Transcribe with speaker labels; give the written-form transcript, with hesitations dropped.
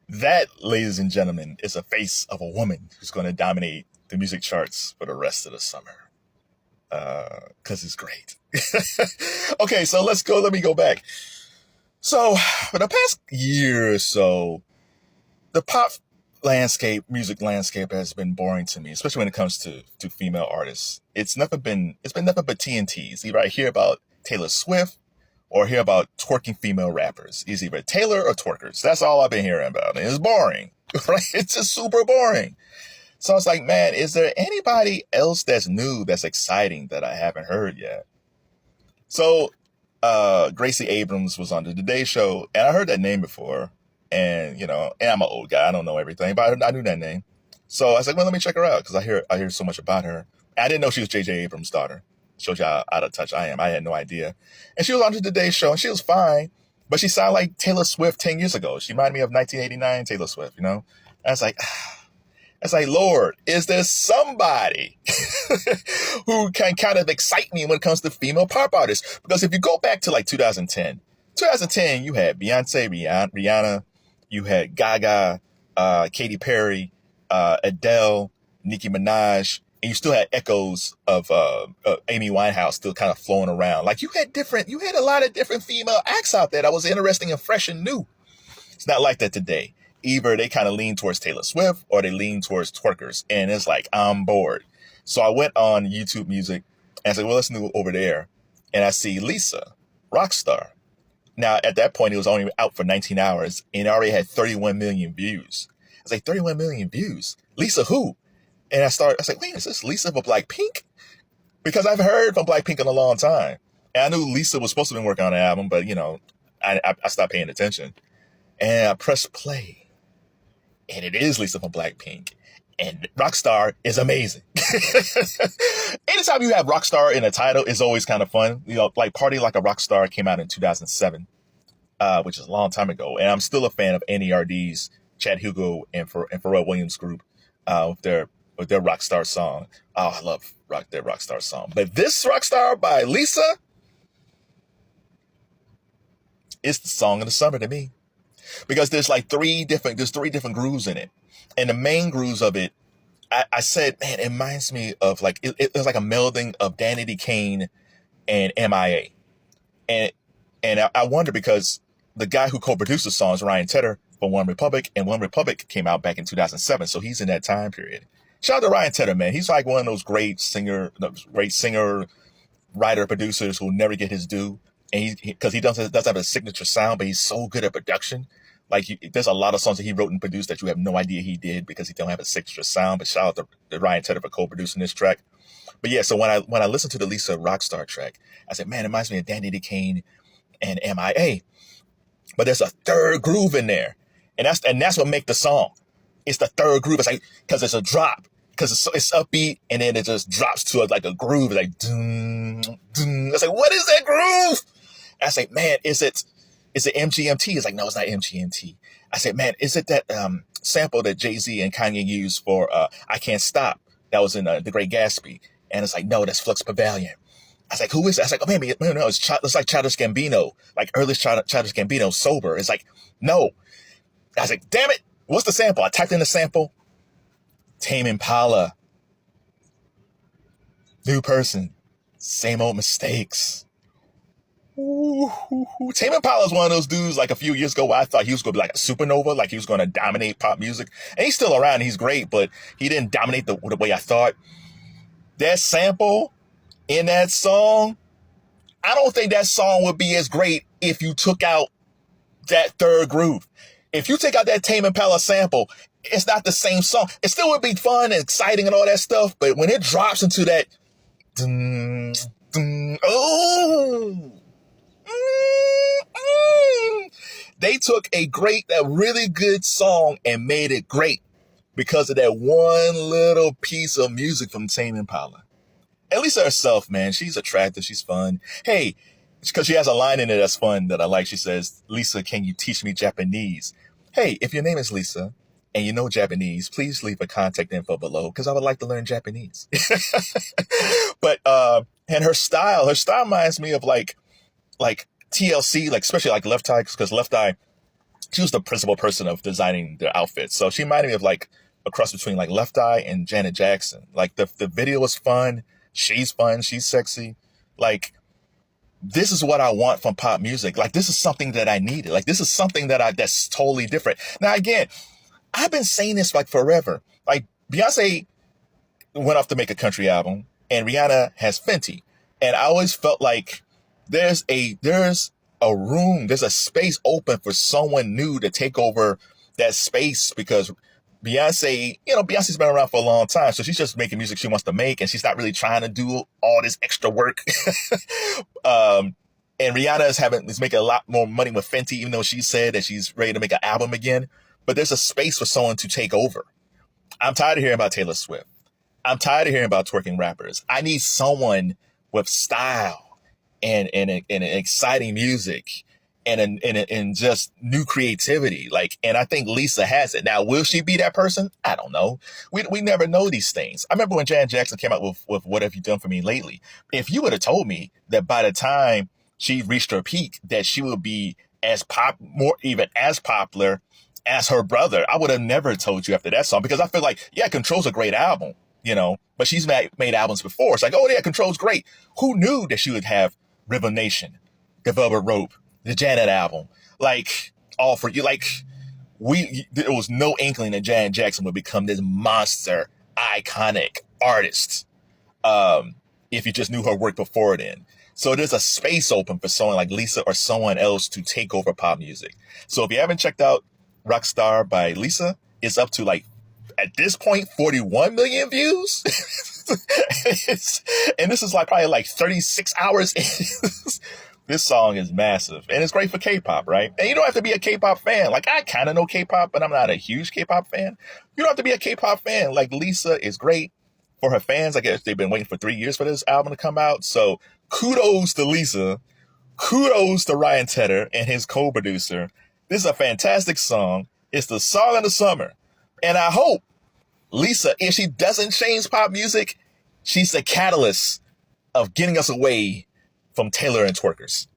Speaker 1: That, ladies and gentlemen, is a face of a woman who's going to dominate the music charts for the rest of the summer. Because it's great. Okay, so let's go. Let me go back. So, for the past year or so, the pop music landscape has been boring to me, especially when it comes to female artists. It's been nothing but TNTs. Either I hear about Taylor Swift or hear about twerking female rappers. It's either Taylor or twerkers. That's all I've been hearing about. And it's boring, right? It's just super boring. So I was like, man, is there anybody else that's new, that's exciting that I haven't heard yet? So Gracie Abrams was on the Today Show, and I heard that name before. And I'm an old guy. I don't know everything, but I knew that name. So I was like, well, let me check her out because I hear so much about her. I didn't know she was J.J. Abrams' daughter. Shows you how out of touch I am. I had no idea. And she was on the Today Show, and she was fine, but she sounded like Taylor Swift 10 years ago. She reminded me of 1989 Taylor Swift, you know? I was like, Lord, is there somebody who can kind of excite me when it comes to female pop artists? Because if you go back to like 2010, you had Beyonce, Rihanna, you had Gaga, Katy Perry, Adele, Nicki Minaj, and you still had echoes of Amy Winehouse still kind of flowing around. Like you had a lot of different female acts out there that was interesting and fresh and new. It's not like that today. Either they kind of lean towards Taylor Swift or they lean towards twerkers. And it's like, I'm bored. So I went on YouTube Music and I said, well, let's do over there. And I see Lisa, Rockstar. Now, at that point, it was only out for 19 hours and it already had 31 million views. I was like, 31 million views? Lisa who? And I was like, wait, is this Lisa for BLACKPINK? Because I've heard from BLACKPINK in a long time. And I knew Lisa was supposed to be working on an album, but, I stopped paying attention. And I pressed play. And it is Lisa from BLACKPINK. And Rockstar is amazing. Anytime you have Rockstar in a title, it's always kind of fun. Like Party Like a Rockstar came out in 2007, which is a long time ago. And I'm still a fan of N.E.R.D's Chad Hugo and Pharrell Williams group with their Rockstar song. Oh, I love their Rockstar song. But this Rockstar by Lisa is the song of the summer to me. Because there's three different grooves in it. And the main grooves of it, I said, man, it reminds me of it was like a melding of Danity Kane and M.IA. And I wonder because the guy who co-produced the song is Ryan Tedder for One Republic, and One Republic came out back in 2007. So he's in that time period. Shout out to Ryan Tedder, man. He's like one of those great singer, writer, producers who never get his due. And because he doesn't have a signature sound, but he's so good at production. There's a lot of songs that he wrote and produced that you have no idea he did because he don't have a signature sound. But shout out to Ryan Tedder for co-producing this track. But yeah, so when I listened to the Lisa Rockstar track, I said, man, it reminds me of Danity Kane and M.IA. But there's a third groove in there, and that's what makes the song. It's the third groove. It's like because it's a drop, because it's upbeat, and then it just drops to a groove. It's like dun, dun. It's like, what is that groove? And I say, man, is it MGMT? It's like, no, it's not MGMT. I said, man, is it that sample that Jay-Z and Kanye used for I Can't Stop? That was in The Great Gatsby. And it's like, no, that's Flux Pavilion. I was like, who is it? I was like, oh, maybe, no, it's like Childish Gambino, like earliest Childish Gambino, Sober. It's like, no. I was like, damn it, what's the sample? I typed in the sample. Tame Impala. New person. Same old mistakes. Ooh. Tame Impala is one of those dudes like a few years ago where I thought he was going to be like a supernova, like he was going to dominate pop music. And he's still around. He's great, but he didn't dominate the way I thought. That sample in that song, I don't think that song would be as great if you took out that third groove. If you take out that Tame Impala sample, it's not the same song. It still would be fun and exciting and all that stuff, but when it drops into that, dun, dun, oh, they took a really good song and made it great because of that one little piece of music from Tame Impala. At least herself, man, she's attractive. She's fun. Hey, because she has a line in it that's fun that I like. She says, Lisa, can you teach me Japanese? Hey, if your name is Lisa and you know Japanese, please leave a contact info below because I would like to learn Japanese. But, and her style reminds me of like TLC, like especially like Left Eye, because Left Eye She was the principal person of designing the outfits. So she reminded me of like a cross between like Left Eye and Janet Jackson. Like the video was fun. She's fun. She's sexy. Like, this is what I want from pop music. Like, this is something that I needed. Like, this is something that's totally different. Now, again, I've been saying this like forever. Like, Beyonce went off to make a country album and Rihanna has Fenty. And I always felt like there's a room, there's a space open for someone new to take over that space, because Beyonce, Beyonce's been around for a long time, so she's just making music she wants to make, and she's not really trying to do all this extra work. And Rihanna is making a lot more money with Fenty, even though she said that she's ready to make an album again. But there's a space for someone to take over. I'm tired of hearing about Taylor Swift. I'm tired of hearing about twerking rappers. I need someone with style and exciting music and just new creativity. Like, and I think Lisa has it. Now, will she be that person? I don't know. We never know these things. I remember when Janet Jackson came out with What Have You Done For Me Lately? If you would have told me that by the time she reached her peak, that she would be even as popular as her brother, I would have never told you after that song, because I feel like, yeah, Control's a great album, but she's made albums before. It's like, oh yeah, Control's great. Who knew that she would have Rhythm Nation, The Velvet Rope, the Janet album, like All For You? Like, there was no inkling that Janet Jackson would become this monster, iconic artist, if you just knew her work before then. So there's a space open for someone like Lisa or someone else to take over pop music. So if you haven't checked out Rockstar by Lisa, it's up to, like, at this point, 41 million views. And this is like probably like 36 hours in. This song is massive, and it's great for K-pop, right? And you don't have to be a K-pop fan. Like, I kind of know K-pop, but I'm not a huge K-pop fan. You don't have to be a K-pop fan. Like, Lisa is great for her fans. I guess they've been waiting for 3 years for this album to come out. So kudos to Lisa. Kudos to Ryan Tedder and his co-producer. This is a fantastic song. It's the song of the summer. And I hope Lisa, if she doesn't change pop music, she's the catalyst of getting us away from Taylor and twerkers.